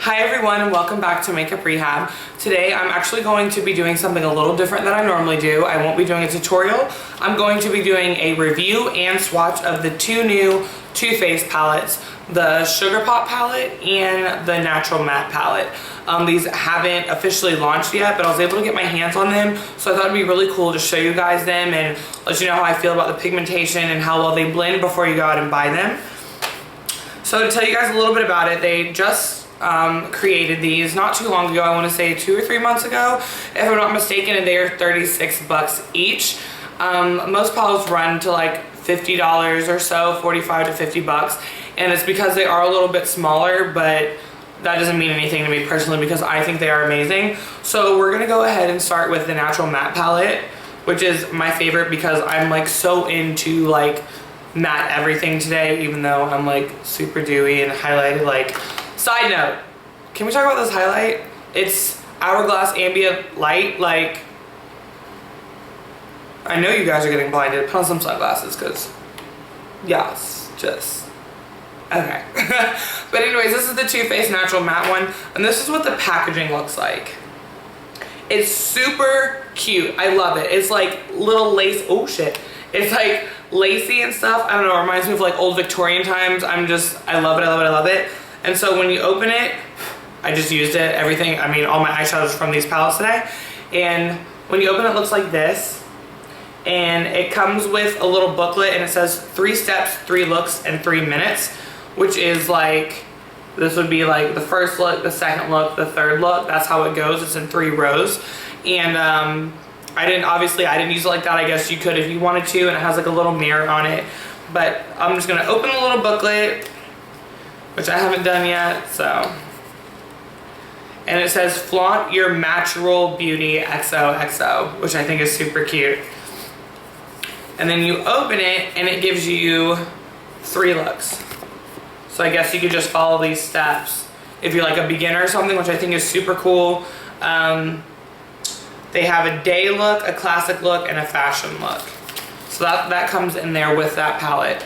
Hi everyone and welcome back to Makeup Rehab. Today I'm actually going to be doing something a little different than I normally do. I won't be doing a tutorial. I'm going to be doing a review and swatch of the two new Too Faced palettes, the Sugar Pop palette and the Natural Matte palette. These haven't officially launched yet, but I was able to get my hands on them, so I thought it'd be really cool to show you guys them and let you know how I feel about the pigmentation and how well they blend before you go out and buy them. So to tell you guys a little bit about it, they just created these not too long ago. I want to say 2 or 3 months ago, if I'm not mistaken, and they are 36 bucks each. Most palettes run to like $50 or so, 45 to 50 bucks, and it's because they are a little bit smaller, but that doesn't mean anything to me personally because I think they are amazing. So we're gonna go ahead and start with the Natural Matte palette, which is my favorite because I'm like so into like matte everything today, even though I'm like super dewy and highlighted. Like, side note, can we talk about this highlight? It's Hourglass Ambient Light. Like, I know you guys are getting blinded. Put on some sunglasses because, yes, just, okay. But anyways, this is the Too Faced Natural Matte one, and this is what the packaging looks like. It's super cute. I love it. It's like little lace, oh shit. It's like lacy and stuff. I don't know, it reminds me of like old Victorian times. I love it, I love it, I love it. And so when you open it, I just used it, everything. I mean, all my eyeshadows from these palettes today. And when you open it, it looks like this. And it comes with a little booklet and it says 3 steps, 3 looks, and 3 minutes, which is like, this would be like the first look, the second look, the third look. That's how it goes. It's in 3 rows. And I didn't use it like that. I guess you could if you wanted to, and it has like a little mirror on it. But I'm just gonna open the little booklet, which I haven't done yet, so. And it says, flaunt your natural beauty XOXO, which I think is super cute. And then you open it and it gives you 3 looks. So I guess you could just follow these steps if you're like a beginner or something, which I think is super cool. They have a day look, a classic look, and a fashion look. So that comes in there with that palette.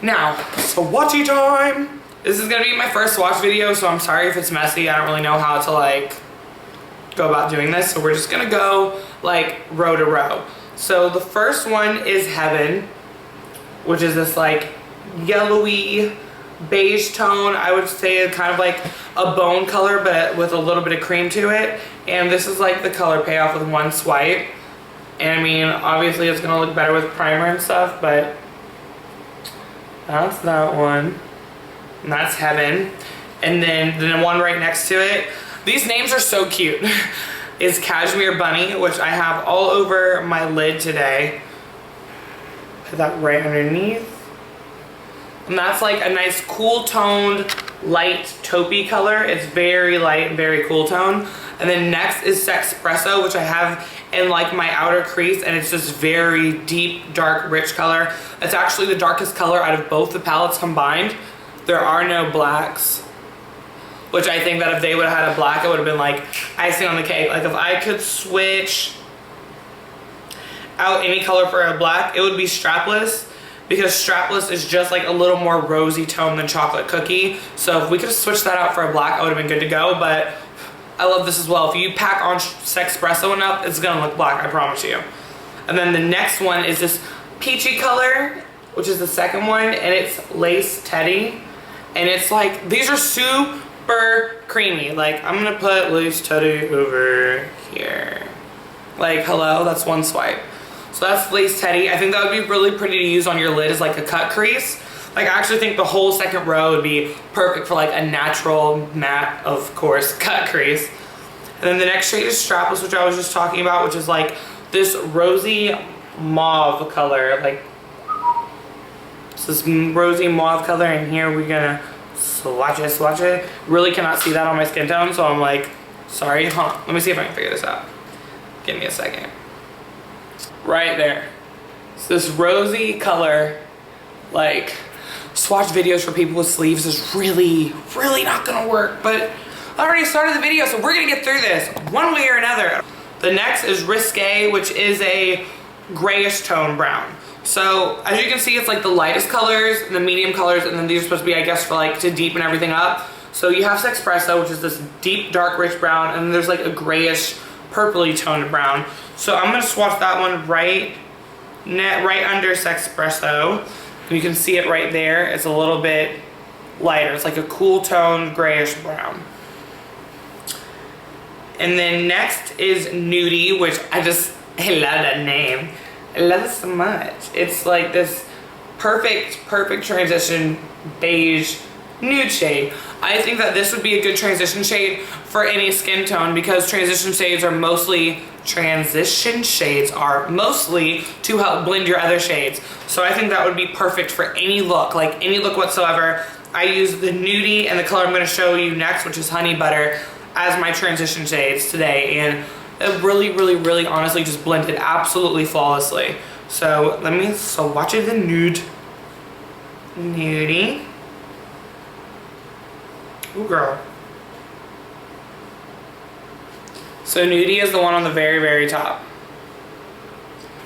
Now, swatchy time. This is gonna be my first swatch video, so I'm sorry if it's messy. I don't really know how to like go about doing this, so we're just gonna go like row to row. So the first one is Heaven, which is this like yellowy beige tone. I would say kind of like a bone color, but with a little bit of cream to it. And this is like the color payoff with 1 swipe. And I mean, obviously it's gonna look better with primer and stuff, but that's that one. And that's Heaven. And then the one right next to it, these names are so cute, is Cashmere Bunny, which I have all over my lid today. Put that right underneath. And that's like a nice cool toned, light taupey color. It's very light and very cool tone. And then next is Sexpresso, which I have in like my outer crease, and it's just very deep, dark, rich color. It's actually the darkest color out of both the palettes combined. There are no blacks, which I think that if they would have had a black, it would have been like icing on the cake. Like if I could switch out any color for a black, it would be Strapless, because Strapless is just like a little more rosy tone than Chocolate Cookie. So if we could have switched that out for a black, I would have been good to go. But I love this as well. If you pack on Sexpresso enough, it's gonna look black, I promise you. And then the next one is this peachy color, which is the second one, and it's Lace Teddy. And it's like, these are super creamy. Like, I'm gonna put Lace Teddy over here. Like, hello, that's 1 swipe. So that's Lace Teddy. I think that would be really pretty to use on your lid as like a cut crease. Like, I actually think the whole second row would be perfect for like a natural matte, of course, cut crease. And then the next shade is Strapless, which I was just talking about, which is like this rosy mauve color. Like, it's this rosy mauve color, and here we're gonna swatch it. Really cannot see that on my skin tone, so I'm like, sorry. Huh, let me see if I can figure this out. Give me a second. Right there. It's this rosy color. Like, swatch videos for people with sleeves is really not gonna work, but I already started the video, so we're gonna get through this one way or another. The next is Risque, which is a grayish tone brown. So as you can see, it's like the lightest colors, the medium colors, and then these are supposed to be, I guess, for like to deepen everything up. So you have Sexpresso, which is this deep, dark, rich brown, and then there's like a grayish, purpley toned brown. So I'm gonna swatch that one right under Sexpresso. And you can see it right there. It's a little bit lighter. It's like a cool toned grayish brown. And then next is Nudie, which I love that name. I love it so much. It's like this perfect transition beige nude shade. I think that this would be a good transition shade for any skin tone because transition shades are mostly to help blend your other shades. So I think that would be perfect for any look, like any look whatsoever. I use the Nudie and the color I'm going to show you next, which is Honey Butter, as my transition shades today, and it really honestly just blended absolutely flawlessly. So let me swatch it the Nudie. Ooh, girl. So Nudie is the one on the very top.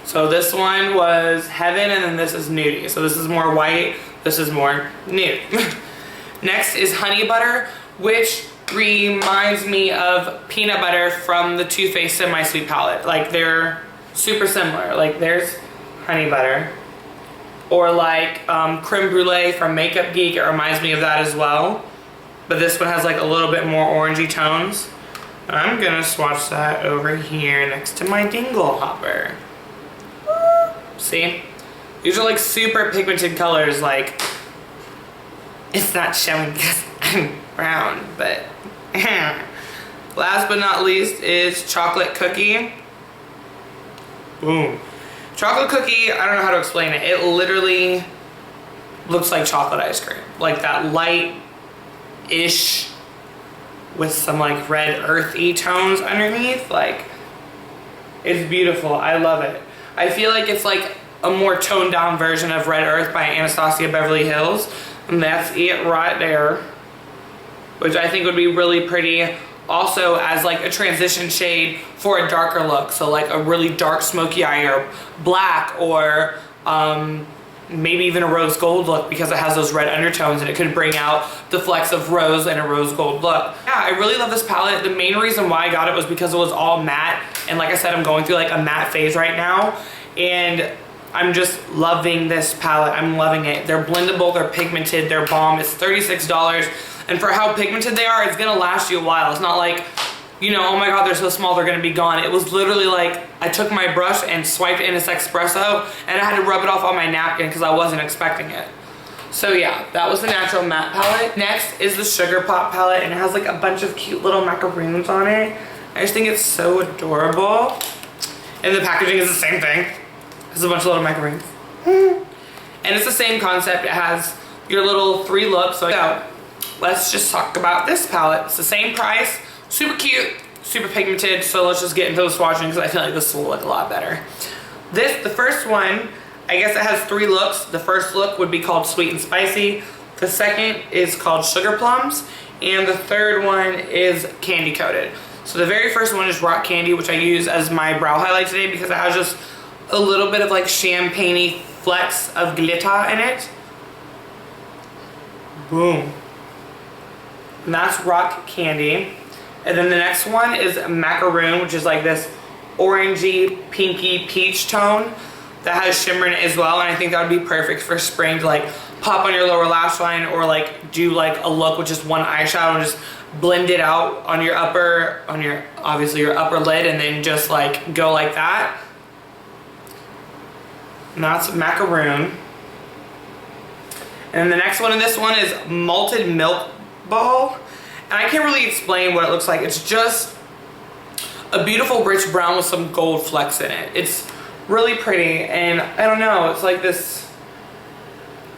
So this one was Heaven, and then this is Nudie. So this is more white, this is more nude. Next is Honey Butter, which reminds me of Peanut Butter from the Too Faced Semi-Sweet palette. Like, they're super similar. Like, there's Honey Butter. Or like Creme Brulee from Makeup Geek, it reminds me of that as well. But this one has like a little bit more orangey tones. And I'm gonna swatch that over here next to my Dingle Hopper. See? These are like super pigmented colors, like, it's not showing because I'm brown, but last but not least is Chocolate Cookie. Boom. Chocolate Cookie, I don't know how to explain it. It literally looks like chocolate ice cream. Like that light-ish with some like red earthy tones underneath. Like, it's beautiful. I love it. I feel like it's like a more toned down version of Red Earth by Anastasia Beverly Hills. And that's it right there, which I think would be really pretty also as like a transition shade for a darker look. So like a really dark smoky eye or black, or maybe even a rose gold look because it has those red undertones and it could bring out the flecks of rose and a rose gold look. Yeah, I really love this palette. The main reason why I got it was because it was all matte, and like I said, I'm going through like a matte phase right now, and I'm just loving this palette. I'm loving it. They're blendable, they're pigmented, they're bomb. It's $36, and for how pigmented they are, it's gonna last you a while. It's not like, you know, oh my god, they're so small, they're gonna be gone. It was literally like, I took my brush and swiped it in this espresso, and I had to rub it off on my napkin because I wasn't expecting it. So yeah, that was the Natural Matte palette. Next is the Sugar Pop palette, and it has like a bunch of cute little macaroons on it. I just think it's so adorable. And the packaging is the same thing. There's a bunch of little macaroons. And it's the same concept. It has your little 3 looks. So let's just talk about this palette. It's the same price, super cute, super pigmented. So let's just get into the swatching because I feel like this will look a lot better. The first one, I guess it has 3 looks. The first look would be called Sweet and Spicy. The second is called Sugar Plums. And the third one is Candy Coated. So the very first one is Rock Candy, which I use as my brow highlight today because it has just a little bit of like champagne-y flecks of glitter in it. Boom. And that's Rock Candy. And then the next one is Macaroon, which is like this orangey, pinky, peach tone that has shimmer in it as well. And I think that would be perfect for spring to like pop on your lower lash line, or like do like a look with just one eyeshadow and just blend it out on your obviously your upper lid, and then just like go like that. And that's Macaroon. And the next one in this one is Malted Milk Ball. And I can't really explain what it looks like. It's just a beautiful rich brown with some gold flecks in it. It's really pretty, and I don't know, it's like this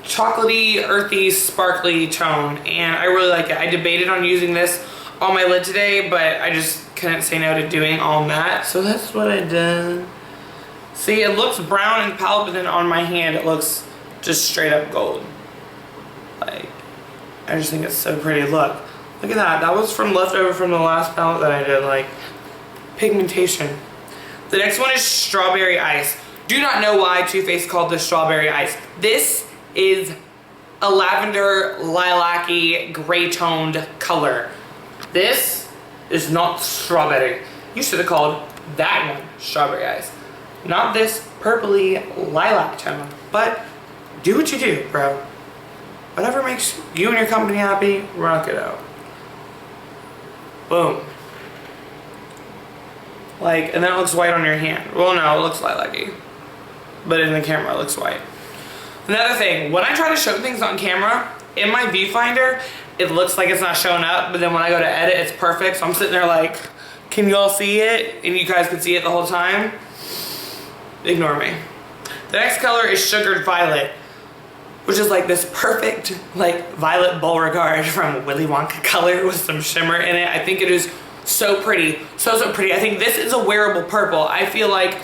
chocolatey, earthy, sparkly tone, and I really like it. I debated on using this on my lid today, but I just couldn't say no to doing all matte, so that's what I did. See, it looks brown in palette, but then on my hand it looks just straight up gold. Like, I just think it's so pretty. Look at that. That was from leftover from the last palette that I did, like pigmentation. The next one is Strawberry Ice. Do not know why Too Faced called this Strawberry Ice. This is a lavender, lilac-y, gray toned color. This is not strawberry. You should have called that one strawberry eyes. Not this purpley lilac tone, but do what you do, bro. Whatever makes you and your company happy, rock it out. Boom. Like, and then it looks white on your hand. Well, no, it looks lilac-y. But in the camera, it looks white. Another thing, when I try to show things on camera, in my viewfinder, it looks like it's not showing up, but then when I go to edit, it's perfect. So I'm sitting there like, can you all see it? And you guys can see it the whole time. Ignore me. The next color is Sugared Violet, which is like this perfect, like, violet Beauregard from Willy Wonka color with some shimmer in it. I think it is so pretty, so pretty. I think this is a wearable purple. I feel like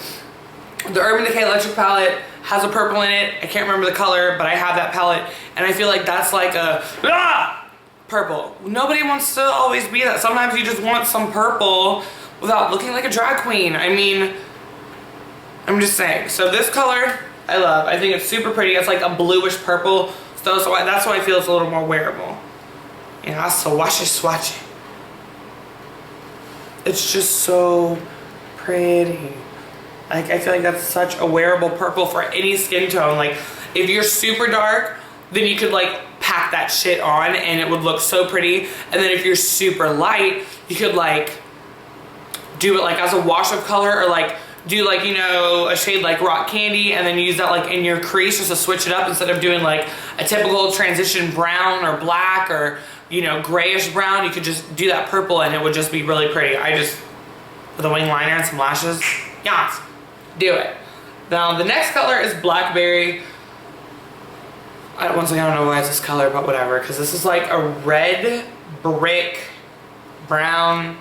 the Urban Decay Electric palette has a purple in it. I can't remember the color, but I have that palette, and I feel like that's like a purple. Nobody wants to always be that. Sometimes you just want some purple without looking like a drag queen. I mean, I'm just saying. So this color, I love. I think it's super pretty. It's like a bluish purple. So that's why I feel it's a little more wearable. And I swatch it. It's just so pretty. Like, I feel like that's such a wearable purple for any skin tone. Like, if you're super dark, then you could like pack that shit on and it would look so pretty. And then if you're super light, you could like do it like as a wash of color, or like do like, you know, a shade like Rock Candy and then use that like in your crease just to switch it up instead of doing like a typical transition brown or black or, you know, grayish brown. You could just do that purple and it would just be really pretty. With a wing liner and some lashes, yes. Do it. Now the next color is Blackberry. Once again, I don't know why it's this color, but whatever, because this is like a red brick brown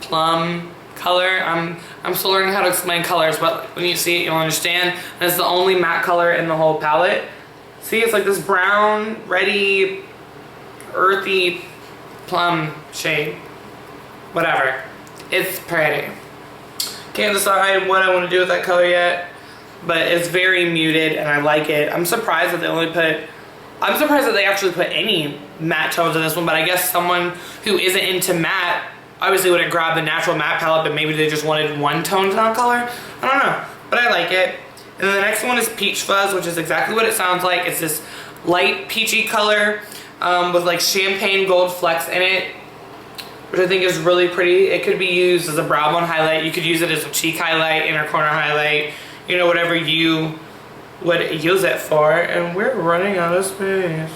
plum color. I'm still learning how to explain colors, but when you see it, you'll understand. And it's the only matte color in the whole palette. See, it's like this brown, reddy, earthy plum shade. Whatever. It's pretty. Can't decide what I want to do with that color yet, but it's very muted and I like it. I'm surprised that they actually put any matte tones in this one, but I guess someone who isn't into matte obviously would have grabbed the natural matte palette, but maybe they just wanted one tone color. I don't know, but I like it. And then the next one is Peach Fuzz, which is exactly what it sounds like. It's this light peachy color with like champagne gold flecks in it, which I think is really pretty. It could be used as a brow bone highlight. You could use it as a cheek highlight, inner corner highlight, you know, whatever you would use it for. And we're running out of space.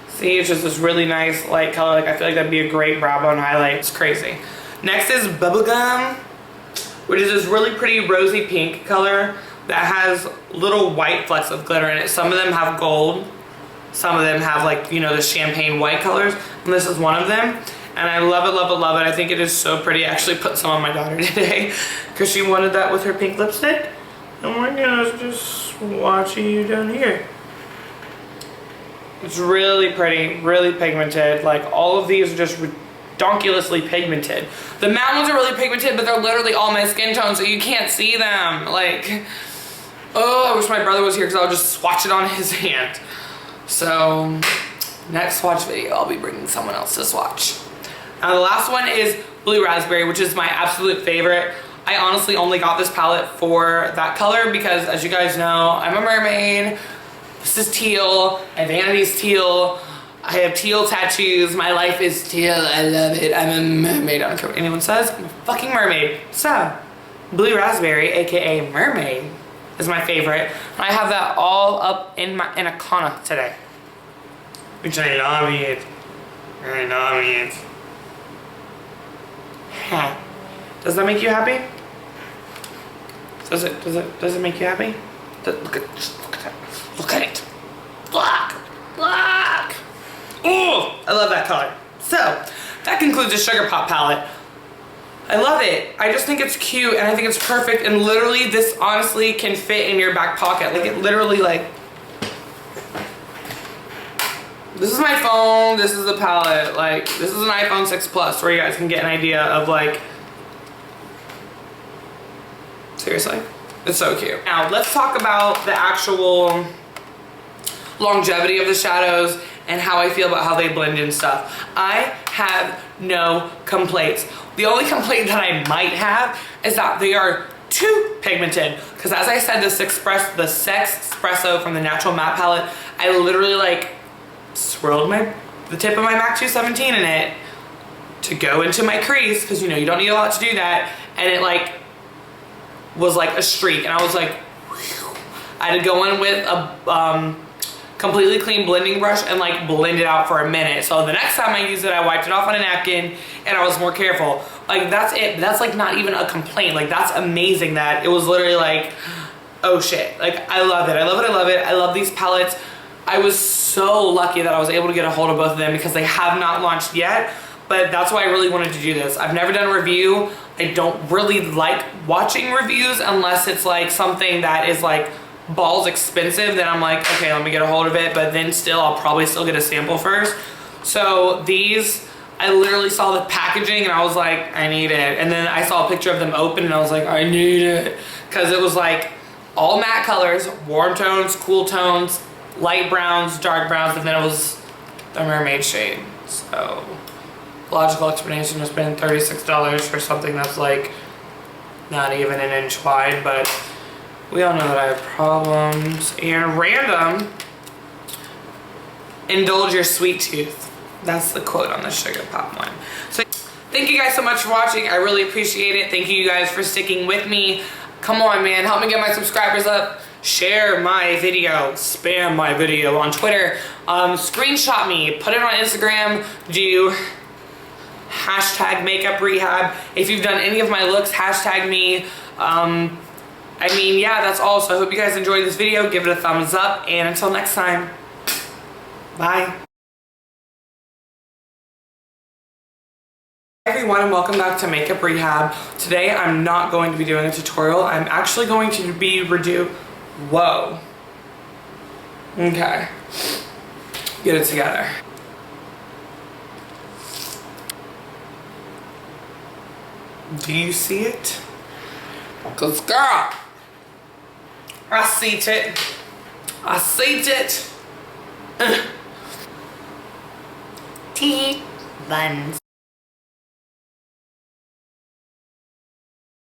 See, it's just this really nice light color. Like, I feel like that'd be a great brow bone highlight. It's crazy. Next is Bubblegum, which is this really pretty rosy pink color that has little white flecks of glitter in it. Some of them have gold. Some of them have like, you know, the champagne white colors, and this is one of them. And I love it, love it, love it. I think it is so pretty. I actually put some on my daughter today because she wanted that with her pink lipstick. And we're gonna just watch you down here. It's really pretty, really pigmented. Like, all of these are just redonkulously pigmented. The matte ones are really pigmented, but they're literally all my skin tone, so you can't see them. Like, oh, I wish my brother was here because I would just swatch it on his hand. So, next swatch video, I'll be bringing someone else to swatch. Now the last one is Blue Raspberry, which is my absolute favorite. I honestly only got this palette for that color because, as you guys know, I'm a mermaid. This is teal. My vanity's teal. I have teal tattoos. My life is teal. I love it. I'm a mermaid. I don't care what anyone says. I'm a fucking mermaid. So, Blue Raspberry, aka Mermaid, is my favorite. I have that all up in a corner today, which I love it. I love it. Huh. Does that make you happy? Does it make you happy? Look at that. Look at it. Black. Black. Ooh, I love that color. So, that concludes the Sugar Pop palette. I love it. I just think it's cute and I think it's perfect, and literally this honestly can fit in your back pocket. Like, it literally, like, this is my phone, this is the palette. Like, this is an iPhone 6 Plus where you guys can get an idea of, like, seriously, it's so cute. Now let's talk about the actual longevity of the shadows and how I feel about how they blend and stuff. I have no complaints. The only complaint that I might have is that they are too pigmented. Because as I said, the Sex Espresso from the Natural Matte Palette, I literally like swirled the tip of my MAC 217 in it to go into my crease, because you know you don't need a lot to do that, and it like was like a streak, and I was like, whew. I had to go in with a completely clean blending brush and like blend it out for a minute. So the next time I used it, I wiped it off on a napkin and I was more careful. Like that's it. That's like not even a complaint. Like that's amazing that it was literally like, oh shit. Like I love it. I love it. I love it. I love these palettes. I was so lucky that I was able to get a hold of both of them because they have not launched yet. But that's why I really wanted to do this. I've never done a review. I don't really like watching reviews unless it's like something that is like balls expensive. Then I'm like, okay, let me get a hold of it. But then still, I'll probably still get a sample first. So these, I literally saw the packaging and I was like, I need it. And then I saw a picture of them open and I was like, I need it. Because it was like all matte colors, warm tones, cool tones, light browns, dark browns, and then it was the mermaid shade. So logical explanation is spending $36 for something that's like not even an inch wide, but we all know that I have problems. And random, indulge your sweet tooth. That's the quote on the Sugar Pop one. So thank you guys so much for watching. I really appreciate it. Thank you guys for sticking with me. Come on, man, help me get my subscribers up. Share my video, spam my video on Twitter, screenshot me, put it on Instagram, do hashtag makeup rehab. If you've done any of my looks, hashtag me. I mean, yeah, that's all. So I hope you guys enjoyed this video. Give it a thumbs up, and until next time, bye. Hi everyone, and welcome back to Makeup Rehab. Today I'm not going to be doing a tutorial. I'm actually going to be whoa. Okay. Get it together. Do you see it? Cause girl, I see it. I see it. Tea buns.